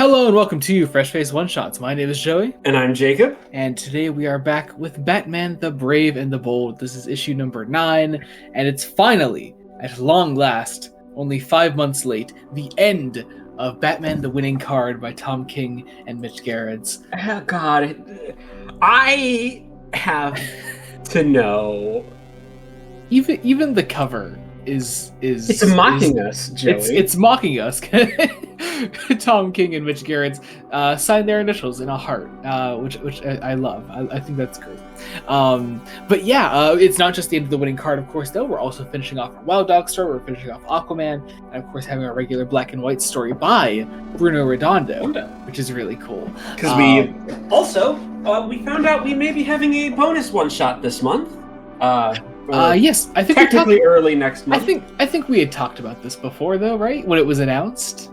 Hello and welcome to Fresh Face One Shots. My name is Joey. And I'm Jacob. And today we are back with Batman the Brave and the Bold. This is issue number 9, and it's finally, at long last, only 5 months late, the end of Batman the Winning Card by Tom King and Mitch Gerads. Oh, God. I have to know. Even the cover is it's mocking us, Joey. It's mocking us. Tom King and Mitch Gerads signed their initials in a heart, which I love. I think that's great. But yeah, it's not just the end of the Winning Card, of course, though. We're also finishing off our Wild Dog story. We're finishing off Aquaman, and of course having our regular black and white story by Bruno Redondo, which is really cool. Because we found out we may be having a bonus one shot this month. Yes, I think technically early next month. I think we had talked about this before, though, right? When it was announced.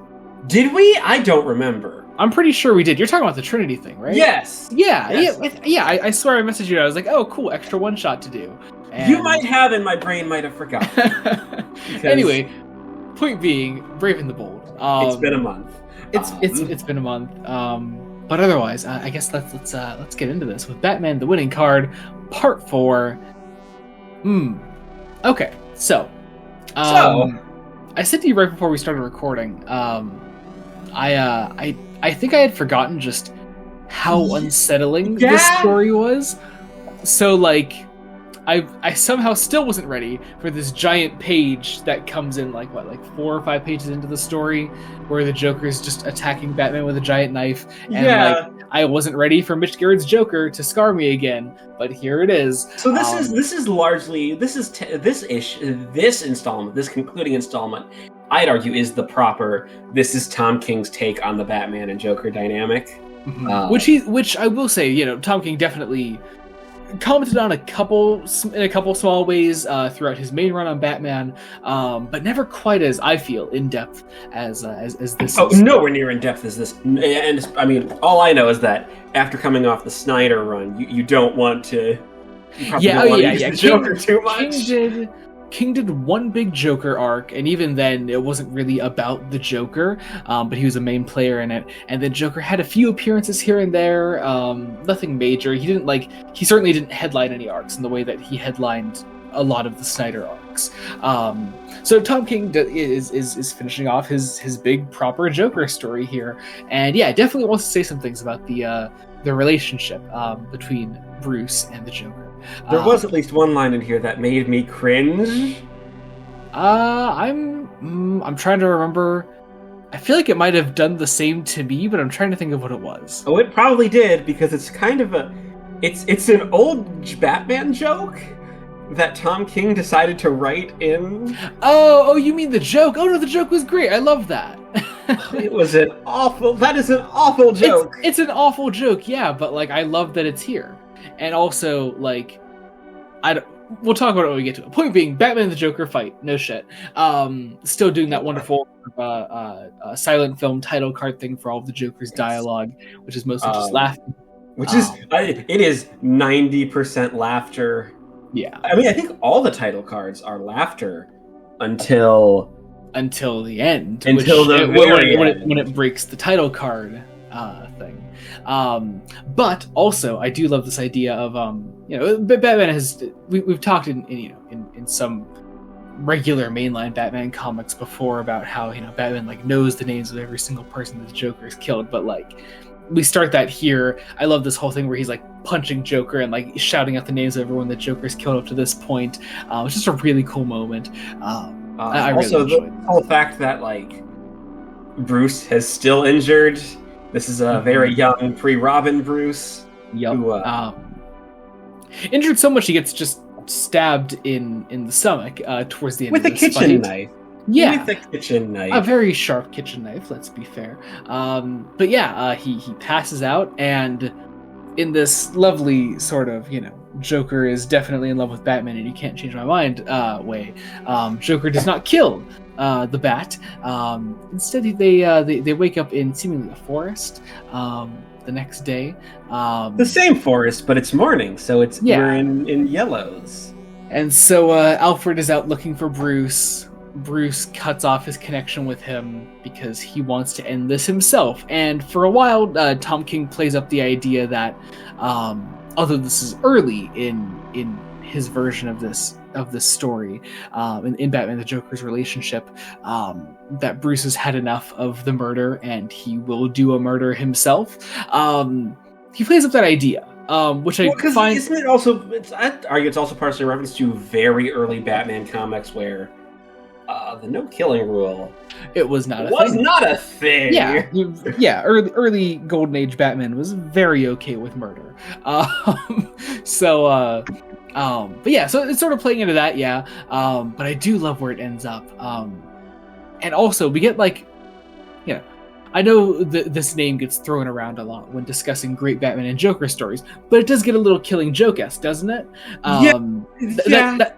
Did we? I don't remember. I'm pretty sure we did. You're talking about the Trinity thing, right? Yes. Yeah. I swear I messaged you. I was like, oh, cool, extra one shot to do. And... You might have, and my brain might have forgotten. Anyway, point being, Brave and the Bold. It's been a month. It's been a month. But otherwise, I guess let's get into this with Batman: The Winning Card, Part 4. Okay, so I said to you right before we started recording. I think I had forgotten just how unsettling this story was. So like, I somehow still wasn't ready for this giant page that comes in like 4 or 5 pages into the story, where the Joker is just attacking Batman with a giant knife, and I wasn't ready for Mitch Gerads' Joker to scar me again, but here it is. So this is largely this installment, this concluding installment, I'd argue is the proper. This is Tom King's take on the Batman and Joker dynamic, which I will say, Tom King definitely commented on in a couple small ways throughout his main run on Batman, but never quite as, I feel, in depth as this. Oh, nowhere near in depth as this. And I mean, all I know is that after coming off the Snyder run, you don't want to. Use the Joker too much. King did one big Joker arc, and even then, it wasn't really about the Joker, but he was a main player in it. And then Joker had a few appearances here and there, nothing major. He certainly didn't headline any arcs in the way that he headlined a lot of the Snyder arcs. So Tom King is finishing off his big proper Joker story here, and yeah, definitely wants to say some things about the relationship between Bruce and the Joker. There was at least one line in here that made me cringe. I'm trying to remember. I feel like it might have done the same to me, but I'm trying to think of what it was. Oh, it probably did, because it's kind of it's an old Batman joke that Tom King decided to write in. Oh, you mean the joke? Oh no, the joke was great. I love that. That is an awful joke. It's an awful joke, yeah, but I love that it's here. And also, we'll talk about it when we get to it. Point being, Batman and the Joker fight. No shit. Still doing that wonderful silent film title card thing for all of the Joker's dialogue, which is mostly just laughing. It is 90% laughter. Yeah. I mean, I think all the title cards are laughter until the end. When it breaks the title card thing. But also, I do love this idea of Batman has. We've talked in some regular mainline Batman comics before about how Batman knows the names of every single person that the Joker has killed, but we start that here. I love this whole thing where he's punching Joker and shouting out the names of everyone that Joker's killed up to this point. It's just a really cool moment. I also really the whole fact that Bruce is still injured. This is a very young pre-Robin Bruce. Yep. Who, injured so much he gets just stabbed in the stomach towards the end with of a this kitchen fight. knife. Yeah, with a kitchen knife. A very sharp kitchen knife. Let's be fair. But yeah, he passes out, and in this lovely sort of Joker is definitely in love with Batman and you can't change my mind way. Joker does not kill the Bat. Instead, they wake up in seemingly a forest the next day. The same forest, but it's morning, so we're in Yellows. And so Alfred is out looking for Bruce. Bruce cuts off his connection with him because he wants to end this himself. And for a while, Tom King plays up the idea that, although this is early in his version of this story, in Batman the Joker's relationship, that Bruce has had enough of the murder and he will do a murder himself. He plays up that idea. Which I find... Isn't it also... I'd argue it's also partially a reference to very early Batman comics where the no-killing rule... It was not a thing! Yeah, early Golden Age Batman was very okay with murder. But yeah, so it's sort of playing into that, yeah. But I do love where it ends up. And also, we get, like... You know, I know this name gets thrown around a lot when discussing great Batman and Joker stories, but it does get a little Killing Joke-esque, doesn't it?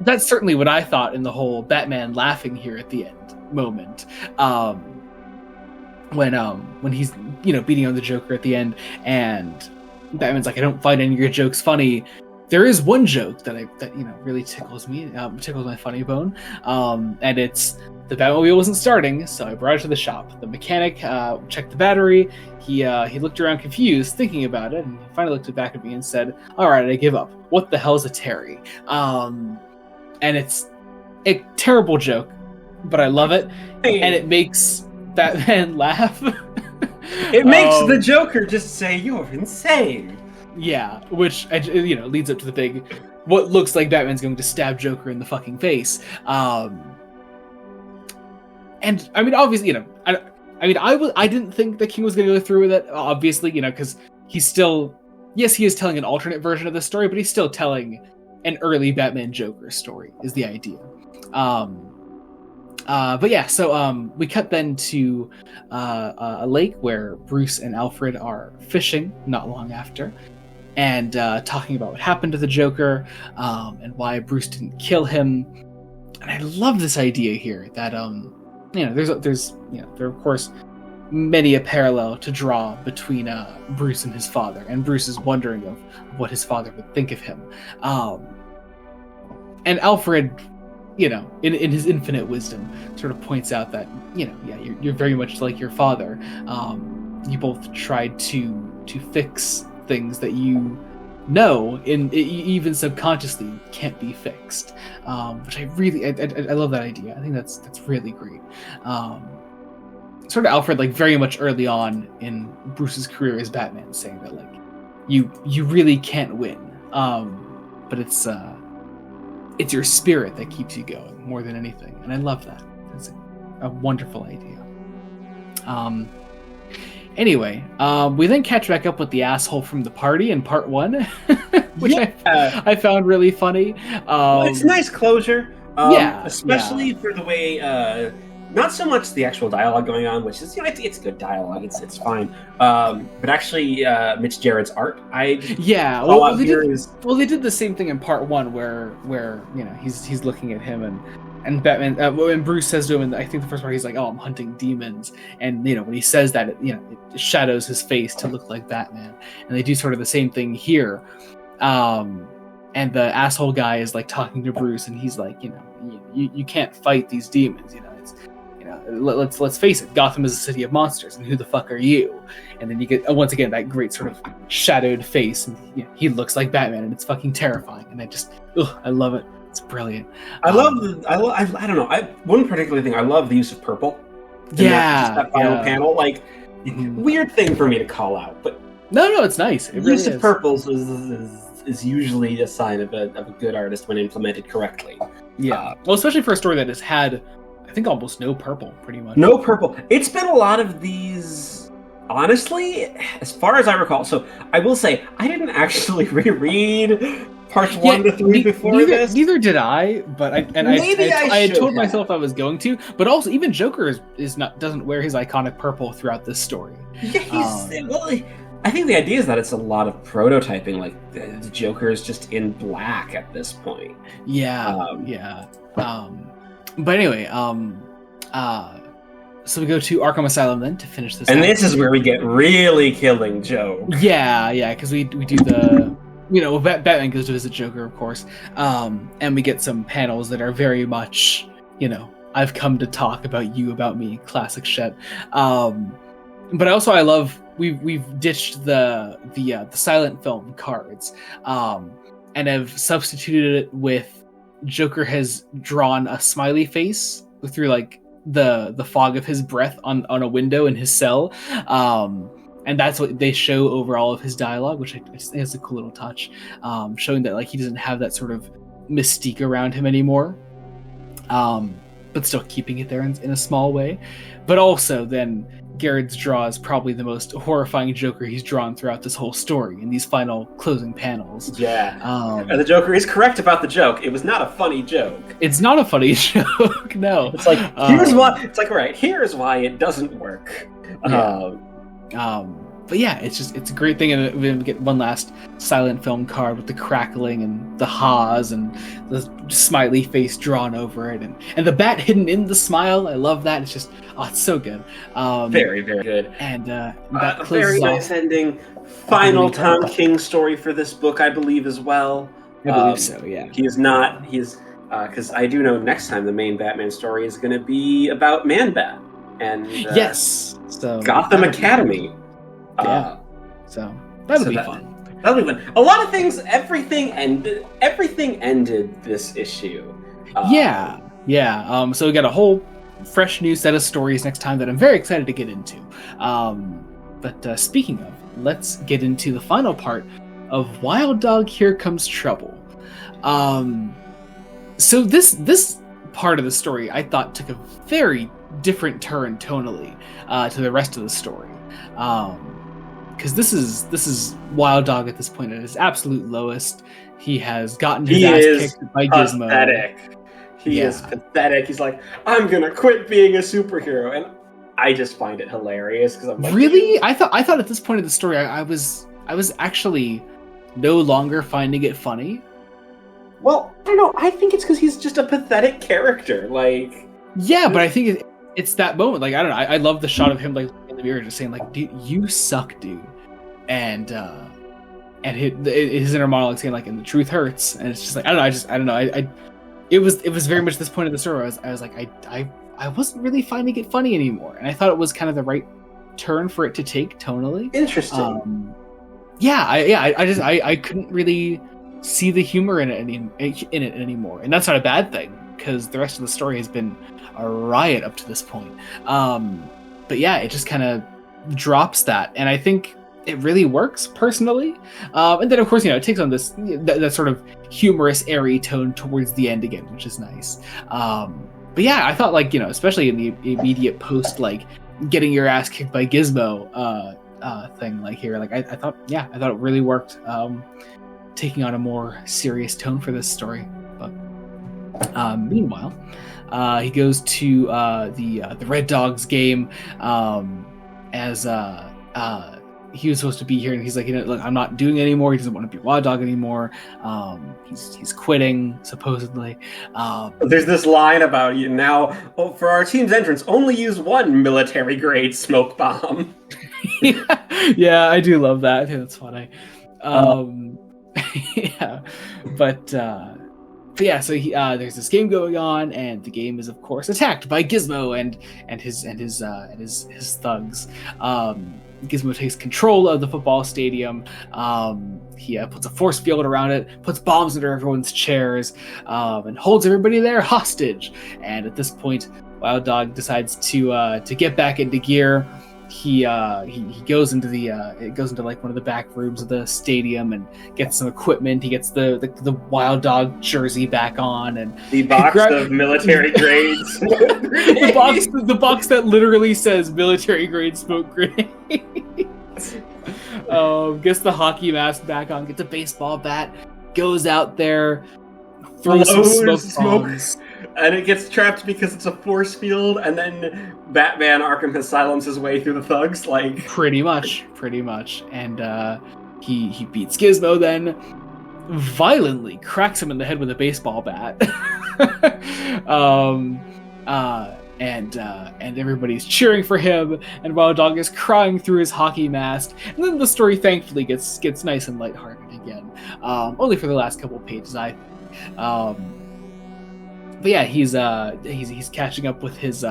That's certainly what I thought in the whole Batman laughing here at the end moment. When he's, beating on the Joker at the end, and Batman's like, I don't find any of your jokes funny. There is one joke that really tickles me, tickles my funny bone, and it's, the Batmobile wasn't starting, so I brought it to the shop. The mechanic checked the battery. He looked around confused, thinking about it, and he finally looked back at me and said, all right, I give up. What the hell's a Terry? And it's a terrible joke, but I love it, and it makes Batman laugh. It makes the Joker just say, you're insane. Yeah, which, leads up to the big, what looks like Batman's going to stab Joker in the fucking face. And I mean, obviously, I didn't think the King was going to go through with it, obviously, because he's still, yes, he is telling an alternate version of the story, but he's still telling an early Batman Joker story, is the idea. But yeah, so we cut then to a lake where Bruce and Alfred are fishing not long after, and talking about what happened to the Joker, and why Bruce didn't kill him. And I love this idea here that there are of course many a parallel to draw between Bruce and his father, and Bruce is wondering of what his father would think of him, and Alfred, in his infinite wisdom, sort of points out that you're very much like your father. You both tried to fix things that even subconsciously can't be fixed, which I love that idea. I think that's really great. Sort of Alfred, like, very much early on in Bruce's career as Batman, saying that, like, you really can't win, but it's your spirit that keeps you going more than anything, and I love that. It's a wonderful idea. Anyway, we then catch back up with the asshole from the party in part 1, which I found really funny. It's nice closure. Especially for the way, not so much the actual dialogue going on, which is, it's good dialogue, it's fine. But actually, Mitch Gerard's art, they did the same thing in part 1 where he's looking at him and Batman, when Bruce says to him, I think the first part, he's like, oh, I'm hunting demons. And, when he says that, it shadows his face to look like Batman. And they do sort of the same thing here. And the asshole guy is, like, talking to Bruce, and he's like, you can't fight these demons, let's face it, Gotham is a city of monsters, and who the fuck are you? And then you get, once again, that great sort of shadowed face, and he looks like Batman, and it's fucking terrifying. And I love it. It's brilliant. I don't know. One particular thing, I love the use of purple. That final panel, like, weird thing for me to call out, but no, it's nice. The use of purples is usually a sign of a good artist when implemented correctly. Yeah, well, especially for a story that has had, I think, almost no purple, pretty much. No purple. It's been a lot of these, honestly, as far as I recall. So I will say, I didn't actually reread parts 1 to 3 before this. Neither did I, but I had told myself I was going to. But also, even Joker doesn't wear his iconic purple throughout this story. Yeah, I think the idea is that it's a lot of prototyping. Like, the Joker is just in black at this point. Yeah. But anyway, so we go to Arkham Asylum then to finish this. And this is where we get really Killing Joke. Yeah, because we do the, Batman goes to visit Joker, of course, and we get some panels that are very much, I've come to talk about you, about me, classic shit. But also I love we've ditched the silent film cards, and have substituted it with Joker has drawn a smiley face through like the fog of his breath on a window in his cell, and that's what they show over all of his dialogue, which I just think is a cool little touch, showing that like he doesn't have that sort of mystique around him anymore, but still keeping it there in a small way. But also then Garrett's draw is probably the most horrifying Joker he's drawn throughout this whole story in these final closing panels. Yeah. And the Joker is correct about the joke. It was not a funny joke. It's not a funny joke, no. It's like, here's why. It's like, right, here's why it doesn't work. Yeah. But yeah, it's a great thing, and we get one last silent film card with the crackling and the haws and the smiley face drawn over it, and the bat hidden in the smile. I love that. It's just, it's so good. Very, very good. And that a very nice ending. Final Tom King story for this book, I believe, as well. I believe so. Yeah. Because I do know next time the main Batman story is going to be about Man-Bat and yes, so Gotham Academy. Yeah. So that'll be fun. That'll be fun. A lot of things. Everything ended this issue. Yeah. So we got a whole fresh new set of stories next time that I'm very excited to get into. But speaking of, let's get into the final part of Wild Dog Here Comes Trouble. So this part of the story I thought took a very different turn tonally to the rest of the story. Because this is Wild Dog at this point at his absolute lowest. He has gotten his ass kicked by Gizmo. He is pathetic. He's like, I'm gonna quit being a superhero, and I just find it hilarious because I'm like, really? I thought at this point of the story, I was actually no longer finding it funny. Well, I don't know. I think it's because he's just a pathetic character. Like, yeah, but I think it's that moment. Like, I don't know. I love the shot of him like in the mirror, just saying like, "Dude, you suck, dude," and his inner monologue saying like, "And the truth hurts," and it's just like, I don't know. It was very much this point of the story. I was like, I wasn't really finding it funny anymore, and I thought it was kind of the right turn for it to take tonally. Interesting. I couldn't really see the humor in it anymore, and that's not a bad thing because the rest of the story has been a riot up to this point. But yeah, it just kind of drops that, and I think it really works personally. And then of course, it takes on this that sort of humorous, airy tone towards the end again, which is nice. But yeah, I thought like, especially in the immediate post, like getting your ass kicked by Gizmo thing, like here, like I thought it really worked, taking on a more serious tone for this story. But meanwhile, he goes to the Red Dogs game, as he was supposed to be here, and he's like, look, I'm not doing it anymore. He doesn't want to be Wild Dog anymore. He's quitting, supposedly. There's this line about now, for our team's entrance, only use one military-grade smoke bomb. Yeah, I do love that. I think that's funny. Yeah, but yeah, so there's this game going on, and the game is, of course, attacked by Gizmo and his thugs. Gizmo takes control of the football stadium. He puts a force field around it, puts bombs under everyone's chairs, and holds everybody there hostage. And at this point, Wild Dog decides to get back into gear. He goes into like one of the back rooms of the stadium and gets some equipment. He gets the Wild Dog jersey back on, and the box of military grades. the box that literally says military grade smoke grenades. Gets the hockey mask back on, gets a baseball bat, goes out there, throws some smoke bombs. And it gets trapped because it's a force field, and then Batman Arkham Asylum's his way through the thugs, like... Pretty much. And he beats Gizmo, then violently cracks him in the head with a baseball bat. And everybody's cheering for him, and Wild Dog is crying through his hockey mask, and then the story thankfully gets nice and lighthearted again. Only for the last couple of pages, I think. yeah, he's catching up with his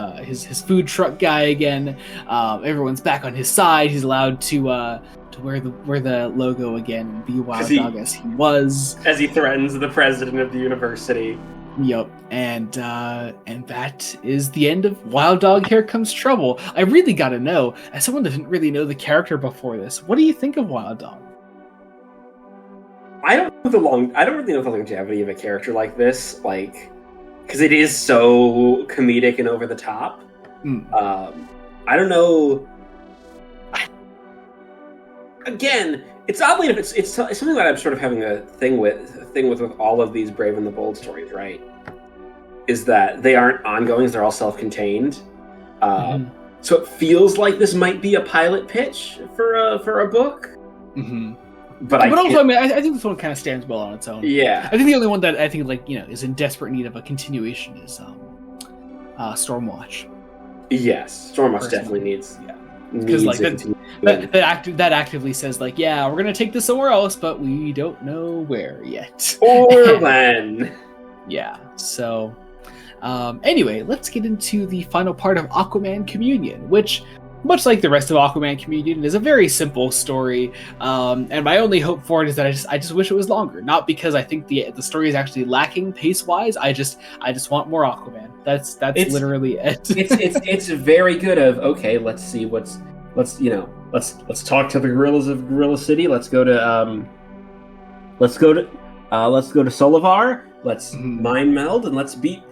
food truck guy again. Everyone's back on his side. He's allowed to wear the logo again and be Wild Dog as he was. As he threatens the president of the university. Yep, and that is the end of Wild Dog. Here Comes Trouble. I really got to know, as someone that didn't really know the character before this, what do you think of Wild Dog? I don't really know the longevity of a character like this, because it is so comedic and over the top. I don't know. Again, it's oddly enough, it's something that I'm sort of having a thing with all of these Brave and the Bold stories, right? Is that they aren't ongoings; they're all self-contained. So it feels like this might be a pilot pitch for a book. Mm-hmm. But also, I mean, I think this one kind of stands well on its own. Yeah, I think the only one that I think is in desperate need of a continuation is Stormwatch. Yes, Stormwatch definitely needs. Yeah. Because that actively says we're gonna take this somewhere else, but we don't know where yet or when. Yeah. So, anyway, let's get into the final part of Aquaman Communion, which, much like the rest of Aquaman Communion, is a very simple story. And my only hope for it is that I just wish it was longer. Not because I think the story is actually lacking pace wise. I just want more Aquaman. That's literally it. it's very good. Let's see let's talk to the gorillas of Gorilla City. Let's go to Solovar. Let's mind meld and let's beat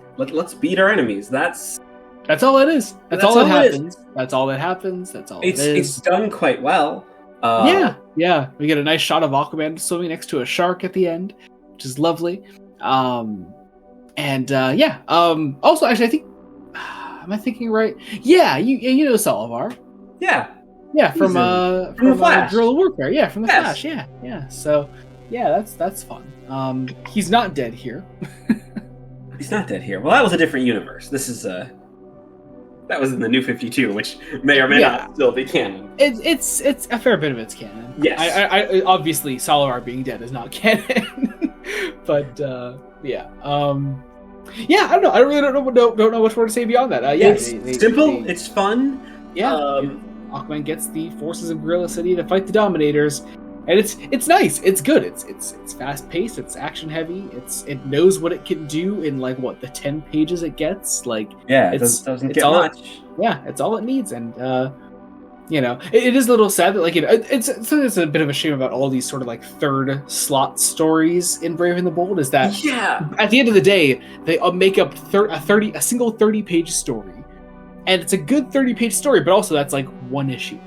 our enemies. That's all it is. That's all that happens. That's all that happens. That's all it is. It's done quite well. Yeah. We get a nice shot of Aquaman swimming next to a shark at the end, which is lovely. Also, actually, I think, am I thinking right? Yeah, you know Solovar. Yeah, from the Flash. Guerrilla Warfare. Yeah, from the Flash. Yeah. So, yeah, that's fun. He's not dead here. He's not dead here. Well, that was a different universe. This is that was in the New 52, which may or may not still be canon. It's a fair bit of it's canon. Yes. I obviously Solovar being dead is not canon, but yeah. I don't know. I really don't know what more to say beyond that. It's simple. It's fun. Yeah. Aquaman gets the forces of Gorilla City to fight the Dominators, and it's nice. It's good. It's fast paced. It's action heavy. It knows what it can do in the 10 pages it gets. It doesn't get much. It's all it needs, and it is a little sad that it's a bit of a shame about all these sort of third slot stories in Brave and the Bold. Is that at the end of the day they make up a single 30-page story. And it's a good 30-page story, but also that's one issue.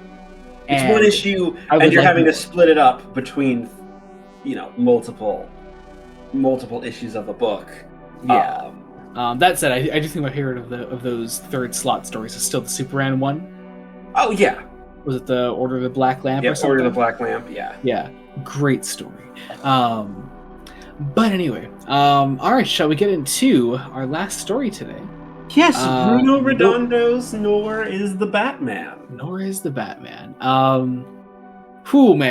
It's one issue, and you're having to split it up between, multiple issues of a book. Yeah. That said, I do think my favorite of those third slot stories is still the Superman one. Oh yeah. Was it the Order of the Black Lamp? Yeah, Order of the Black Lamp. Yeah. Yeah. Great story. But anyway, all right. Shall we get into our last story today? Yes, Bruno Redondo's Nor is the Batman. Nor is the Batman. Man.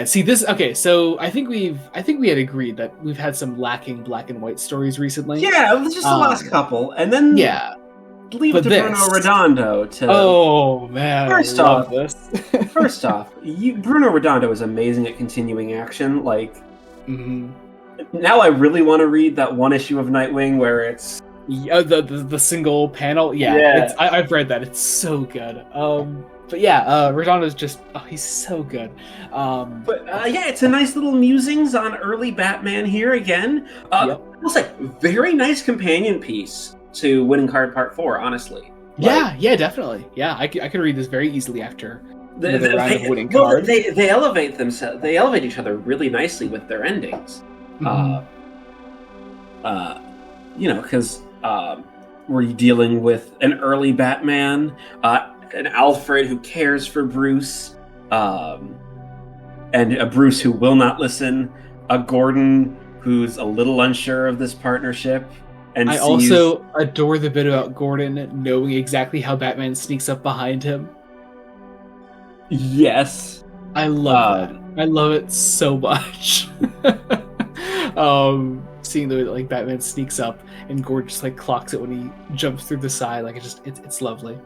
See this. Okay, so I think we had agreed that we've had some lacking black and white stories recently. Yeah, it was just the last couple, and then leave it to Bruno Redondo to. Oh man! First off, Bruno Redondo is amazing at continuing action. Now I really want to read that one issue of Nightwing where it's. The single panel, I've read that. It's so good. Redondo's just he's so good. It's a nice little musings on early Batman here again. I'll say very nice companion piece to Winning Card Part 4. Honestly, definitely. Yeah, I could read this very easily after another round of Winning Card. They elevate themselves. They elevate each other really nicely with their endings. Because. We're dealing with an early Batman, an Alfred who cares for Bruce, and a Bruce who will not listen, a Gordon who's a little unsure of this partnership. And I also adore the bit about Gordon knowing exactly how Batman sneaks up behind him. Yes. I love that. I love it so much. seeing the way that like Batman sneaks up and Gordon just like clocks it when he jumps through the side. Like it's lovely.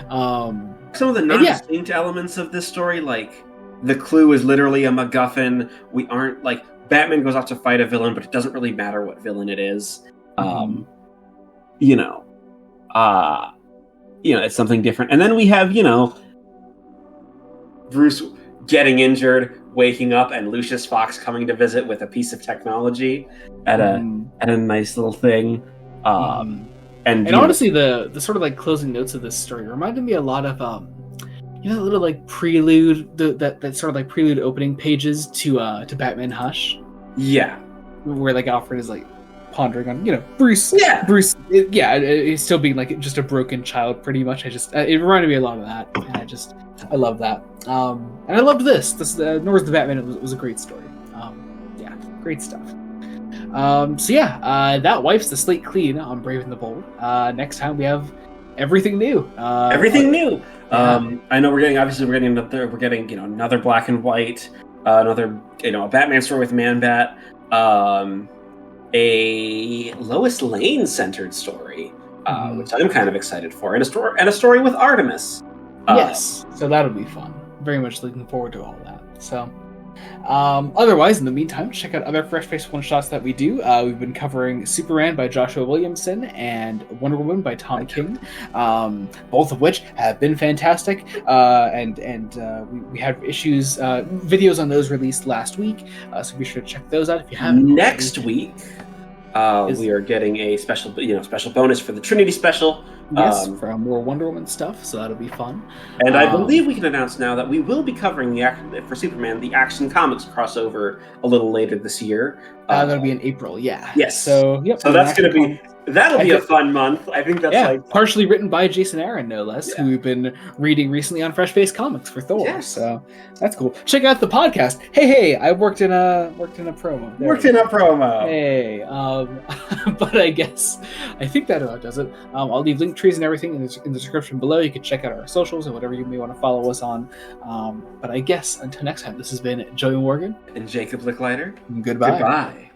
Some of the non-distinct elements of this story, like the clue is literally a MacGuffin. We aren't like Batman goes off to fight a villain, but it doesn't really matter what villain it is. It's something different. And then we have, Bruce getting injured, waking up, and Lucius Fox coming to visit with a piece of technology at a nice little thing. And honestly, the sort of like closing notes of this story reminded me a lot of the little like prelude, that sort of like prelude opening pages to Batman Hush. Yeah, where like Alfred is like pondering on Bruce. Yeah, Bruce. He's still being like just a broken child, pretty much. It reminded me a lot of that, and I love that. And I loved this. North the Batman was a great story. Great stuff. That wipes the slate clean on Brave and the Bold. Next time we have everything new. Everything new. I know we're getting another Black and White, another a Batman story with Man-Bat, a Lois Lane centered story, which I'm kind of excited for, and a story with Artemis. Yes, so that'll be fun. Very much looking forward to all that. So. Otherwise, in the meantime, check out other Fresh Face one-shots that we do. We've been covering Superman by Joshua Williamson and Wonder Woman by Tom King, both of which have been fantastic. We had videos on those released last week, so be sure to check those out if you haven't. Next week, we are getting a special bonus for the Trinity special. Yes, for more Wonder Woman stuff, so that'll be fun. And I believe we can announce now that we will be covering for Superman the Action Comics crossover a little later this year. That'll be in April, yeah. Yes. So that's going to be a fun month. I think that's partially written by Jason Aaron, no less, who we've been reading recently on Fresh Face Comics for Thor. Yes. So that's cool. Check out the podcast. Hey, I worked in a promo. Hey, but I think that about does it. I'll leave link trees and everything in the description below. You can check out our socials and whatever you may want to follow us on. But I guess until next time, this has been Joey Morgan and Jacob Licklider. Goodbye. Goodbye.